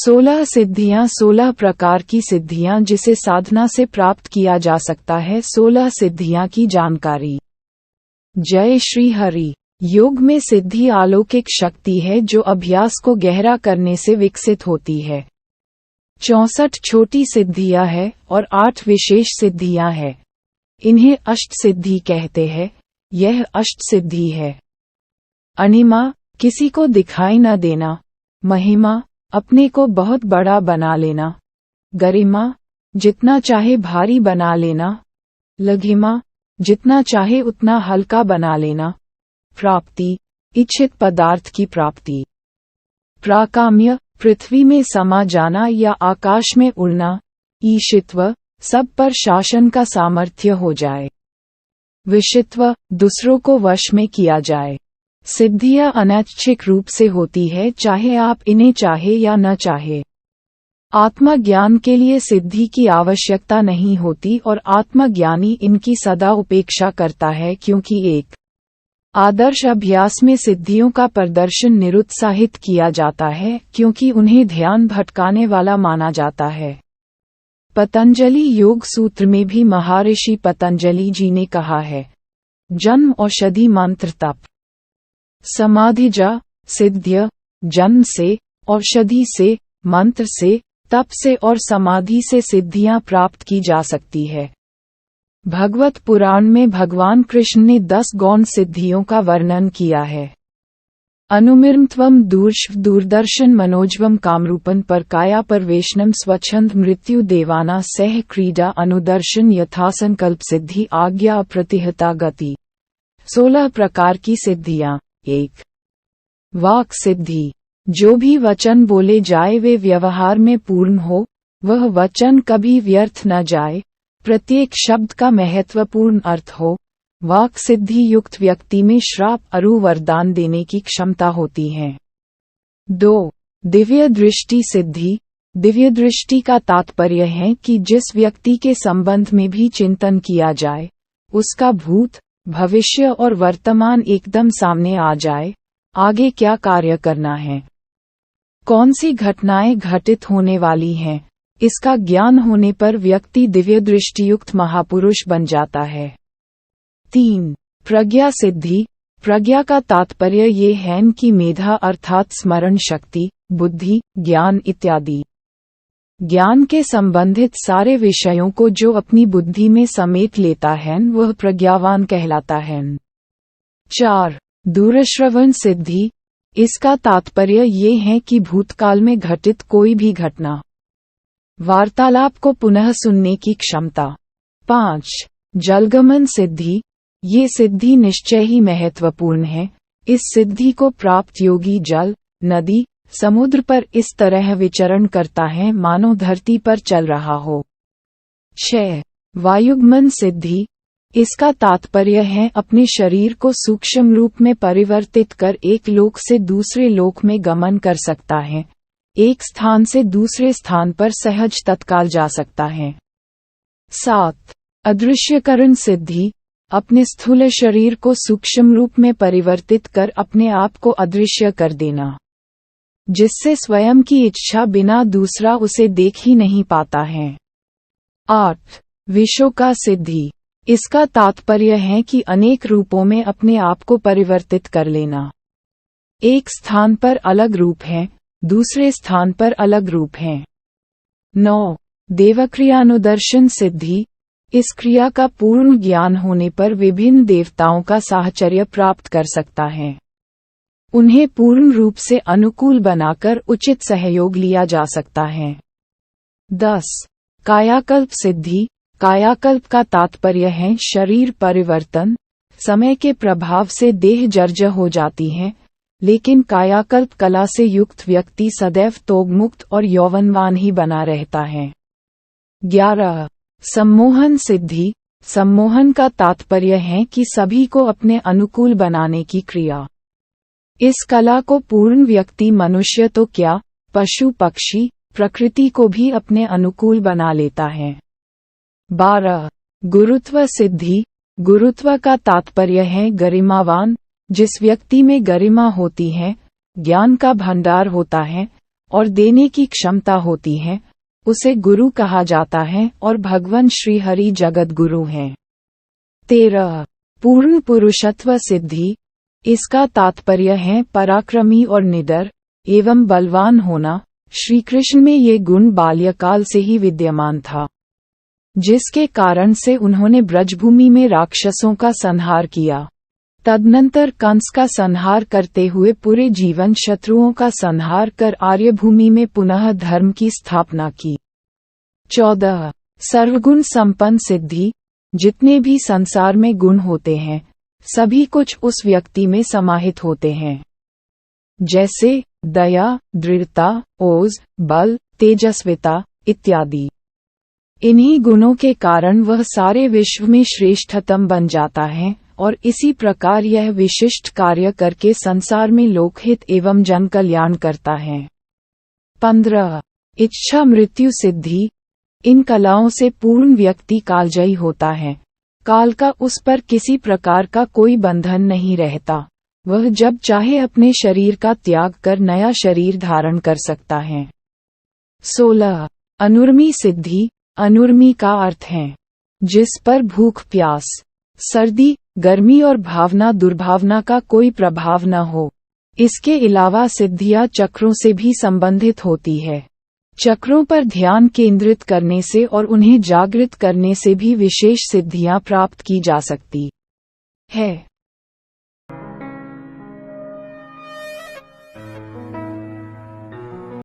16 सिद्धियां, 16 प्रकार की सिद्धियां जिसे साधना से प्राप्त किया जा सकता है। 16 सिद्धियां की जानकारी। जय श्री हरि। योग में सिद्धि अलौकिक शक्ति है जो अभ्यास को गहरा करने से विकसित होती है। 64 छोटी सिद्धियां हैं और 8 विशेष सिद्धियां हैं। इन्हें अष्ट सिद्धि कहते हैं। यह अष्ट सिद्धि है। अणिमा, किसी को दिखाई न देना। महिमा, अपने को बहुत बड़ा बना लेना। गरिमा, जितना चाहे भारी बना लेना। लघिमा, जितना चाहे उतना हल्का बना लेना। प्राप्ति, इच्छित पदार्थ की प्राप्ति। प्राकाम्य, पृथ्वी में समा जाना या आकाश में उड़ना। ईशित्व, सब पर शासन का सामर्थ्य हो जाए। विषित्व, दूसरों को वश में किया जाए। सिद्धियां अनैच्छिक रूप से होती है, चाहे आप इन्हें चाहे या न चाहे। आत्मज्ञान के लिए सिद्धि की आवश्यकता नहीं होती और आत्मज्ञानी इनकी सदा उपेक्षा करता है, क्योंकि एक आदर्श अभ्यास में सिद्धियों का प्रदर्शन निरुत्साहित किया जाता है, क्योंकि उन्हें ध्यान भटकाने वाला माना जाता है। पतंजलि योग सूत्र में भी महर्षि पतंजलि जी ने कहा है, जन्म औषधि मंत्र तप समाधिजा सिद्ध्य, जन्म से, औषधि से, मंत्र से, तप से और समाधि से सिद्धियां प्राप्त की जा सकती है। भगवत पुराण में भगवान कृष्ण ने 10 गौण सिद्धियों का वर्णन किया है। अनुमिर्मत्वम दूरदर्शन मनोजवम कामरूपन पर काया परवेशनम स्वच्छंद मृत्यु देवाना सह क्रीडा अनुदर्शन यथासंकल्प सिद्धि आज्ञा अप्रतिहता गति। 16 प्रकार की सिद्धियां। 1. वाक् सिद्धि, जो भी वचन बोले जाए वे व्यवहार में पूर्ण हो, वह वचन कभी व्यर्थ न जाए, प्रत्येक शब्द का महत्वपूर्ण अर्थ हो। वाक् सिद्धि युक्त व्यक्ति में श्राप अरु वरदान देने की क्षमता होती है। 2. दिव्य दृष्टि सिद्धि, दिव्य दृष्टि का तात्पर्य है कि जिस व्यक्ति के संबंध में भी चिंतन किया जाए, उसका भूत, भविष्य और वर्तमान एकदम सामने आ जाए। आगे क्या कार्य करना है, कौन सी घटनाएं घटित होने वाली हैं, इसका ज्ञान होने पर व्यक्ति दिव्य दृष्टियुक्त महापुरुष बन जाता है। 3. प्रज्ञा सिद्धि, प्रज्ञा का तात्पर्य ये है कि मेधा अर्थात स्मरण शक्ति, बुद्धि, ज्ञान इत्यादि। ज्ञान के संबंधित सारे विषयों को जो अपनी बुद्धि में समेट लेता है वह प्रज्ञावान कहलाता है। 4. दूरश्रवण सिद्धि, इसका तात्पर्य ये है कि भूतकाल में घटित कोई भी घटना, वार्तालाप को पुनः सुनने की क्षमता। 5. जलगमन सिद्धि, ये सिद्धि निश्चय ही महत्वपूर्ण है। इस सिद्धि को प्राप्त योगी जल, नदी, समुद्र पर इस तरह विचरण करता है मानो धरती पर चल रहा हो। 6. वायुगमन सिद्धि, इसका तात्पर्य है अपने शरीर को सूक्ष्म रूप में परिवर्तित कर एक लोक से दूसरे लोक में गमन कर सकता है, एक स्थान से दूसरे स्थान पर सहज तत्काल जा सकता है। 7. अदृश्यकरण सिद्धि, अपने स्थूल शरीर को सूक्ष्म रूप में परिवर्तित कर अपने आप को अदृश्य कर देना, जिससे स्वयं की इच्छा बिना दूसरा उसे देख ही नहीं पाता है। 8. विशोका सिद्धि, इसका तात्पर्य है कि अनेक रूपों में अपने आप को परिवर्तित कर लेना। एक स्थान पर अलग रूप है, दूसरे स्थान पर अलग रूप है। 9. देवक्रियानुदर्शन सिद्धि, इस क्रिया का पूर्ण ज्ञान होने पर विभिन्न देवताओं का साहचर्य प्राप्त कर सकता है। उन्हें पूर्ण रूप से अनुकूल बनाकर उचित सहयोग लिया जा सकता है। 10. कायाकल्प सिद्धि, कायाकल्प का तात्पर्य है शरीर परिवर्तन। समय के प्रभाव से देह जर्जर हो जाती है, लेकिन कायाकल्प कला से युक्त व्यक्ति सदैव तोगमुक्त और यौवनवान ही बना रहता है। 11. सम्मोहन सिद्धि, सम्मोहन का तात्पर्य है कि सभी को अपने अनुकूल बनाने की क्रिया। इस कला को पूर्ण व्यक्ति मनुष्य तो क्या, पशु पक्षी, प्रकृति को भी अपने अनुकूल बना लेता है। 12. गुरुत्व सिद्धि, गुरुत्व का तात्पर्य है गरिमावान। जिस व्यक्ति में गरिमा होती है, ज्ञान का भंडार होता है और देने की क्षमता होती है, उसे गुरु कहा जाता है और भगवान श्री हरि जगत गुरु हैं। 13 पूर्ण पुरुषत्व सिद्धि। इसका तात्पर्य है पराक्रमी और निडर एवं बलवान होना। श्री कृष्ण में ये गुण बाल्यकाल से ही विद्यमान था, जिसके कारण से उन्होंने ब्रजभूमि में राक्षसों का संहार किया। तदनंतर कंस का संहार करते हुए पूरे जीवन शत्रुओं का संहार कर आर्यभूमि में पुनः धर्म की स्थापना की। 14 सर्वगुण संपन्न सिद्धि। जितने भी संसार में गुण होते हैं, सभी कुछ उस व्यक्ति में समाहित होते हैं, जैसे दया, दृढ़ता, ओज, बल, तेजस्विता इत्यादि। इन्हीं गुणों के कारण वह सारे विश्व में श्रेष्ठतम बन जाता है और इसी प्रकार यह विशिष्ट कार्य करके संसार में लोकहित एवं जन कल्याण करता है। 15 इच्छा मृत्यु सिद्धि। इन कलाओं से पूर्ण व्यक्ति कालजयी होता है। काल का उस पर किसी प्रकार का कोई बंधन नहीं रहता। वह जब चाहे अपने शरीर का त्याग कर नया शरीर धारण कर सकता है। 16 अनुर्मी सिद्धि। अनुर्मी का अर्थ है जिस पर भूख प्यास, सर्दी, गर्मी और भावना दुर्भावना का कोई प्रभाव न हो। इसके अलावा सिद्धियां चक्रों से भी संबंधित होती है। चक्रों पर ध्यान केंद्रित करने से और उन्हें जागृत करने से भी विशेष सिद्धियां प्राप्त की जा सकती है।